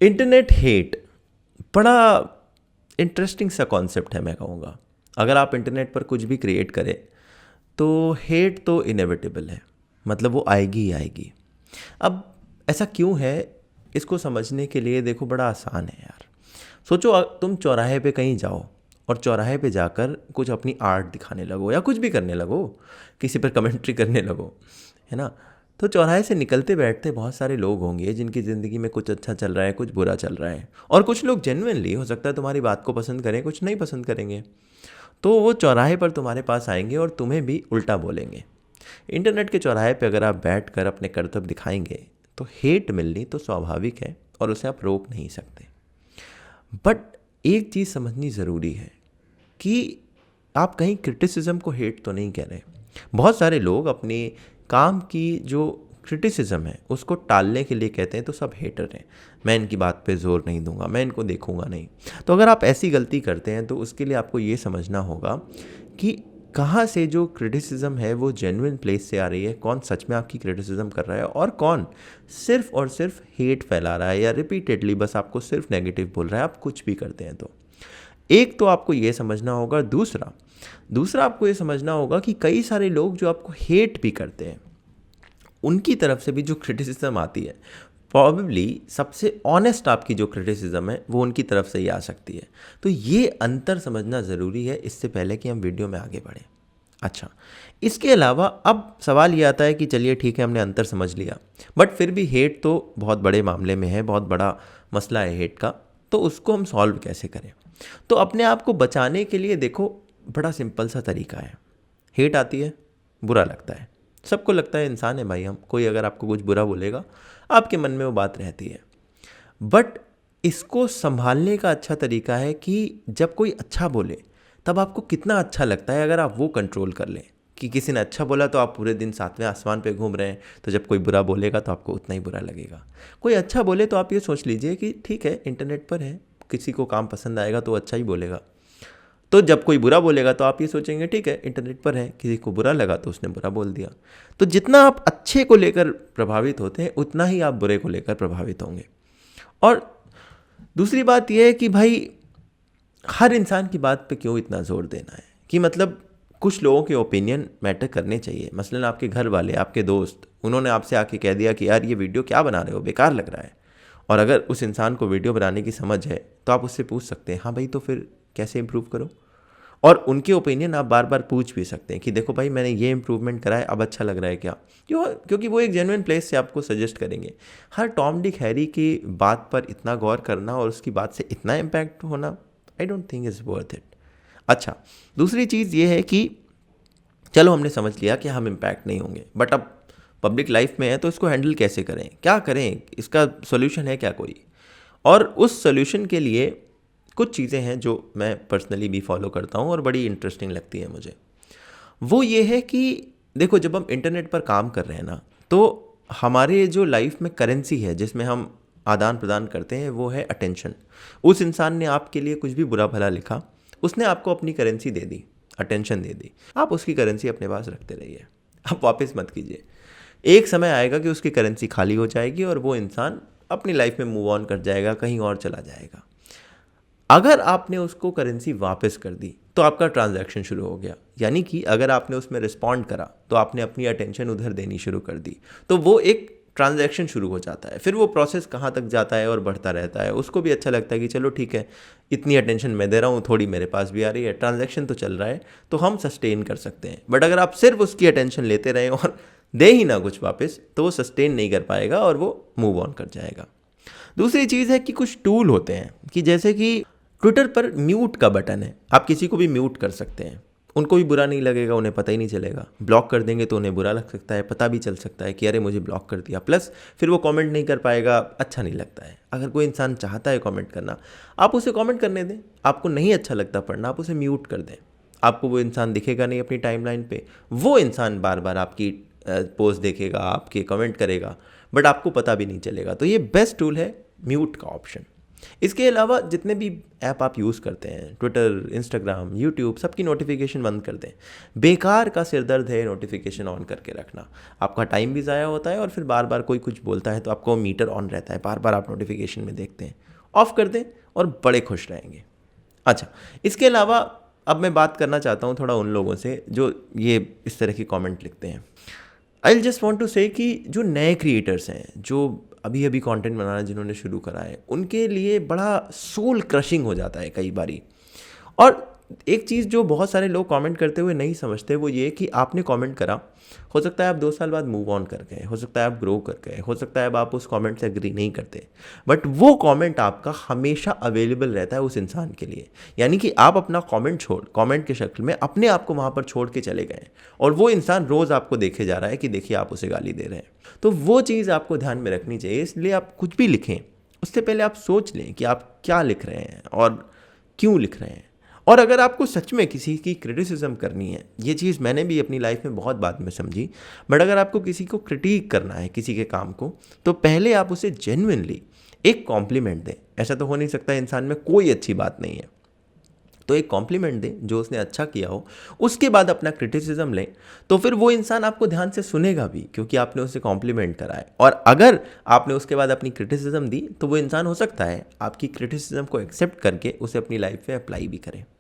Internet hate बड़ा interesting सा concept है, मैं कहूँगा। अगर आप इंटरनेट पर कुछ भी क्रिएट करें तो हेट तो इनेविटेबल है, मतलब वो आएगी ही आएगी। अब ऐसा क्यों है, इसको समझने के लिए देखो बड़ा आसान है यार। सोचो तुम चौराहे पे कहीं जाओ और चौराहे पे जाकर कुछ अपनी आर्ट दिखाने लगो या कुछ भी करने लगो, किसी पर कमेंट्री करने लगो, है ना। तो चौराहे से निकलते बैठते बहुत सारे लोग होंगे जिनकी ज़िंदगी में कुछ अच्छा चल रहा है, कुछ बुरा चल रहा है, और कुछ लोग जेन्युइनली हो सकता है तुम्हारी बात को पसंद करें, कुछ नहीं पसंद करेंगे। तो वो चौराहे पर तुम्हारे पास आएंगे और तुम्हें भी उल्टा बोलेंगे। इंटरनेट के चौराहे पे अगर आप बैठ कर अपने कर्तव्य दिखाएंगे तो हेट मिलनी तो स्वाभाविक है और उसे आप रोक नहीं सकते। बट एक चीज़ समझनी ज़रूरी है कि आप कहीं क्रिटिसिज्म को हेट तो नहीं कह रहे। बहुत सारे लोग अपने काम की जो क्रिटिसिज्म है उसको टालने के लिए कहते हैं तो सब हेटर हैं, मैं इनकी बात पे जोर नहीं दूंगा, मैं इनको देखूंगा नहीं। तो अगर आप ऐसी गलती करते हैं तो उसके लिए आपको ये समझना होगा कि कहाँ से जो क्रिटिसिज्म है वो जेन्युइन प्लेस से आ रही है, कौन सच में आपकी क्रिटिसिज्म कर रहा है और कौन सिर्फ और सिर्फ हेट फैला रहा है या रिपीटेडली बस आपको सिर्फ नेगेटिव बोल रहा है, आप कुछ भी करते हैं तो। एक तो आपको ये समझना होगा। दूसरा दूसरा आपको ये समझना होगा कि कई सारे लोग जो आपको हेट भी करते हैं उनकी तरफ से भी जो क्रिटिसिज्म आती है प्रॉबेबली सबसे ऑनेस्ट आपकी जो क्रिटिसिज्म है वो उनकी तरफ से ही आ सकती है। तो ये अंतर समझना ज़रूरी है इससे पहले कि हम वीडियो में आगे बढ़ें। अच्छा, इसके अलावा अब सवाल ये आता है कि चलिए ठीक है, हमने अंतर समझ लिया, बट फिर भी हेट तो बहुत बड़े मामले में है, बहुत बड़ा मसला है हेट का, तो उसको हम सॉल्व कैसे करें। तो अपने आप को बचाने के लिए देखो बड़ा सिंपल सा तरीका है। हेट आती है, बुरा लगता है, सबको लगता है, इंसान है भाई हम, कोई अगर आपको कुछ बुरा बोलेगा आपके मन में वो बात रहती है। बट इसको संभालने का अच्छा तरीका है कि जब कोई अच्छा बोले तब आपको कितना अच्छा लगता है, अगर आप वो कंट्रोल कर लें कि किसी ने अच्छा बोला तो आप पूरे दिन सातवें आसमान पे घूम रहे हैं, तो जब कोई बुरा बोलेगा तो आपको उतना ही बुरा लगेगा। कोई अच्छा बोले तो आप ये सोच लीजिए कि ठीक है, इंटरनेट पर है, किसी को काम पसंद आएगा तो अच्छा ही बोलेगा। तो जब कोई बुरा बोलेगा तो आप ये सोचेंगे ठीक है, इंटरनेट पर है, किसी को बुरा लगा तो उसने बुरा बोल दिया। तो जितना आप अच्छे को लेकर प्रभावित होते हैं उतना ही आप बुरे को लेकर प्रभावित होंगे। और दूसरी बात यह है कि भाई हर इंसान की बात पे क्यों इतना जोर देना है, कि मतलब कुछ लोगों के ओपिनियन मैटर करने चाहिए। मसलन आपके घर वाले, आपके दोस्त, उन्होंने आपसे आके कह दिया कि यार ये वीडियो क्या बना रहे हो, बेकार लग रहा है, और अगर उस इंसान को वीडियो बनाने की समझ है तो आप उससे पूछ सकते हैं हाँ भाई तो फिर कैसे इम्प्रूव करो। और उनके ओपिनियन आप बार बार पूछ भी सकते हैं कि देखो भाई मैंने ये इंप्रूवमेंट करा है, अब अच्छा लग रहा है क्या, क्योंकि वो एक जेन्युइन प्लेस से आपको सजेस्ट करेंगे। हर टॉम डिक हैरी की बात पर इतना गौर करना और उसकी बात से इतना इम्पैक्ट होना, I don't think is worth it. अच्छा, दूसरी चीज़ ये है कि चलो हमने समझ लिया कि हम इम्पैक्ट नहीं होंगे, बट अब पब्लिक लाइफ में है तो इसको हैंडल कैसे करें, क्या करें, इसका सोल्यूशन है क्या कोई। और उस सोल्यूशन के लिए कुछ चीज़ें हैं जो मैं पर्सनली भी फॉलो करता हूँ और बड़ी इंटरेस्टिंग लगती है मुझे। वो ये है कि देखो जब हम इंटरनेट पर काम कर रहे हैं ना, तो हमारे जो लाइफ में करेंसी है जिसमें हम आदान प्रदान करते हैं वो है अटेंशन। उस इंसान ने आपके लिए कुछ भी बुरा भला लिखा, उसने आपको अपनी करेंसी दे दी, अटेंशन दे दी, आप उसकी करेंसी अपने पास रखते रहिए, आप वापस मत कीजिए। एक समय आएगा कि उसकी करेंसी खाली हो जाएगी और वो इंसान अपनी लाइफ में मूव ऑन कर जाएगा, कहीं और चला जाएगा। अगर आपने उसको करेंसी वापस कर दी तो आपका ट्रांजैक्शन शुरू हो गया, यानी कि अगर आपने उसमें रिस्पॉन्ड करा तो आपने अपनी अटेंशन उधर देनी शुरू कर दी, तो वो एक ट्रांजैक्शन शुरू हो जाता है। फिर वो प्रोसेस कहाँ तक जाता है और बढ़ता रहता है, उसको भी अच्छा लगता है कि चलो ठीक है, इतनी अटेंशन मैं दे रहा हूँ, थोड़ी मेरे पास भी आ रही है, ट्रांजैक्शन तो चल रहा है, तो हम सस्टेन कर सकते हैं। बट अगर आप सिर्फ उसकी अटेंशन लेते रहें और दे ही ना कुछ वापस, तो वो सस्टेन नहीं कर पाएगा और वो मूव ऑन कर जाएगा। दूसरी चीज़ है कि कुछ टूल होते हैं कि जैसे कि ट्विटर पर म्यूट का बटन है, आप किसी को भी म्यूट कर सकते हैं, उनको भी बुरा नहीं लगेगा, उन्हें पता ही नहीं चलेगा। ब्लॉक कर देंगे तो उन्हें बुरा लग सकता है, पता भी चल सकता है कि अरे मुझे ब्लॉक कर दिया, प्लस फिर वो कमेंट नहीं कर पाएगा, अच्छा नहीं लगता है। अगर कोई इंसान चाहता है कमेंट करना, आप उसे कमेंट करने दें, आपको नहीं अच्छा लगता पढ़ना, आप उसे म्यूट कर दें, आपको वो इंसान दिखेगा नहीं अपनी टाइमलाइन पे, वो इंसान बार बार आपकी पोस्ट देखेगा, आपके कमेंट करेगा, बट आपको पता भी नहीं चलेगा। तो ये बेस्ट टूल है म्यूट का ऑप्शन। इसके अलावा जितने भी ऐप आप यूज़ करते हैं, ट्विटर, इंस्टाग्राम, यूट्यूब, सबकी नोटिफिकेशन बंद कर दें। बेकार का सिरदर्द है नोटिफिकेशन ऑन करके रखना। आपका टाइम भी ज़ाया होता है और फिर बार बार कोई कुछ बोलता है तो आपको मीटर ऑन रहता है, बार बार आप नोटिफिकेशन में देखते हैं। ऑफ़ कर दें और बड़े खुश रहेंगे। अच्छा, इसके अलावा अब मैं बात करना चाहता हूँ थोड़ा उन लोगों से जो ये इस तरह की कमेंट लिखते हैं। आई जस्ट वांट टू से कि जो नए क्रिएटर्स हैं, जो अभी अभी कंटेंट बनाना जिन्होंने शुरू करा है, उनके लिए बड़ा सोल क्रशिंग हो जाता है कई बारी। और एक चीज़ जो बहुत सारे लोग कमेंट करते हुए नहीं समझते वो ये कि आपने कमेंट करा, हो सकता है आप 2 साल बाद मूव ऑन कर गए, हो सकता है आप ग्रो कर गए, हो सकता है अब आप उस कमेंट से एग्री नहीं करते, बट वो कमेंट आपका हमेशा अवेलेबल रहता है उस इंसान के लिए। यानी कि आप अपना कमेंट के शक्ल में अपने आप को वहाँ पर छोड़ के चले गए और वो इंसान रोज़ आपको देखे जा रहा है कि देखिए आप उसे गाली दे रहे हैं। तो वो चीज़ आपको ध्यान में रखनी चाहिए। इसलिए आप कुछ भी लिखें उससे पहले आप सोच लें कि आप क्या लिख रहे हैं और क्यों लिख रहे हैं। और अगर आपको सच में किसी की क्रिटिसिज्म करनी है, ये चीज़ मैंने भी अपनी लाइफ में बहुत बाद में समझी, बट अगर आपको किसी को क्रिटिक करना है किसी के काम को, तो पहले आप उसे जेन्युइनली एक कॉम्प्लीमेंट दें। ऐसा तो हो नहीं सकता इंसान में कोई अच्छी बात नहीं है, तो एक कॉम्प्लीमेंट दें जो उसने अच्छा किया हो, उसके बाद अपना क्रिटिसिज्म लें। तो फिर वो इंसान आपको ध्यान से सुनेगा भी क्योंकि आपने उसे कॉम्प्लीमेंट करा है। और अगर आपने उसके बाद अपनी क्रिटिसिज्म दी तो वो इंसान हो सकता है आपकी क्रिटिसिज्म को एक्सेप्ट करके उसे अपनी लाइफ में अप्लाई भी करे।